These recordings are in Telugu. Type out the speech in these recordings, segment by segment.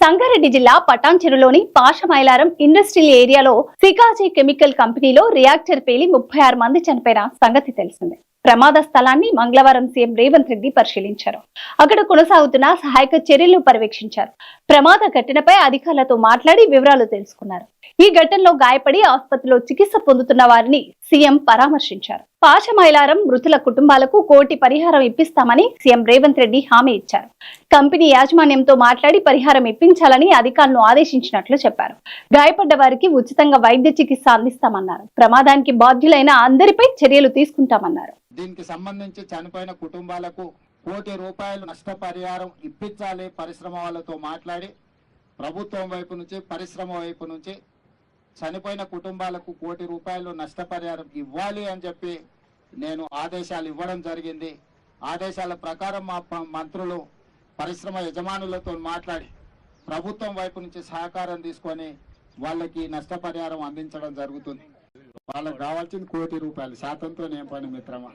సంగారెడ్డి జిల్లా పటాన్చెరులోని పాషమైలారం ఇండస్ట్రియల్ ఏరియాలో సికాజీ కెమికల్ కంపెనీలో రియాక్టర్ పేలి 36 మంది చనిపోయిన సంగతి తెలిసిందే. ప్రమాద స్థలాన్ని మంగళవారం సీఎం రేవంత్ రెడ్డి పరిశీలించారు. అక్కడ కొనసాగుతున్న సహాయక చర్యలు పర్యవేక్షించారు. ప్రమాద ఘటనపై అధికారులతో మాట్లాడి వివరాలు తెలుసుకున్నారు. ఈ ఘటనలో గాయపడి ఆసుపత్రిలో చికిత్స పొందుతున్న వారిని సీఎం పరామర్శించారు. పాషమైలారం మృతుల కుటుంబాలకు 1 కోటి పరిహారం ఇప్పిస్తామని సీఎం రేవంత్ రెడ్డి హామీ ఇచ్చారు. కంపెనీ యాజమాన్యంతో మాట్లాడి పరిహారం ఇప్పించాలని అధికారులను ఆదేశించినట్లు చెప్పారు. గాయపడ్డ వారికి ఉచితంగా వైద్య చికిత్స అందిస్తామన్నారు. ప్రమాదానికి బాధ్యులైన అందరిపై చర్యలు తీసుకుంటామన్నారు. దీనికి సంబంధించి చనిపోయిన కుటుంబాలకు 1 కోటి రూపాయలు నష్టపరిహారం ఇప్పించాలి. పరిశ్రమ వాళ్ళతో మాట్లాడి ప్రభుత్వం వైపు నుంచి పరిశ్రమ వైపు నుంచి చనిపోయిన కుటుంబాలకు 1 కోటి రూపాయలు నష్టపరిహారం ఇవ్వాలి అని చెప్పి నేను ఆదేశాలు ఇవ్వడం జరిగింది. ఆదేశాల ప్రకారం మా మంత్రులు పరిశ్రమ యజమానులతో మాట్లాడి ప్రభుత్వం వైపు నుంచి సహకారం తీసుకొని వాళ్ళకి నష్టపరిహారం అందించడం జరుగుతుంది. వాళ్ళకి కావాల్సింది 1 కోటి రూపాయలు. శాతంతో నేను పని మిత్రమా,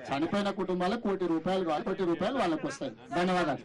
చనిపోయిన కుటుంబాలకు 1 కోటి రూపాయలు కావాలి. 1 కోటి రూపాయలు వాళ్ళకు వస్తాయి. ధన్యవాదాలు.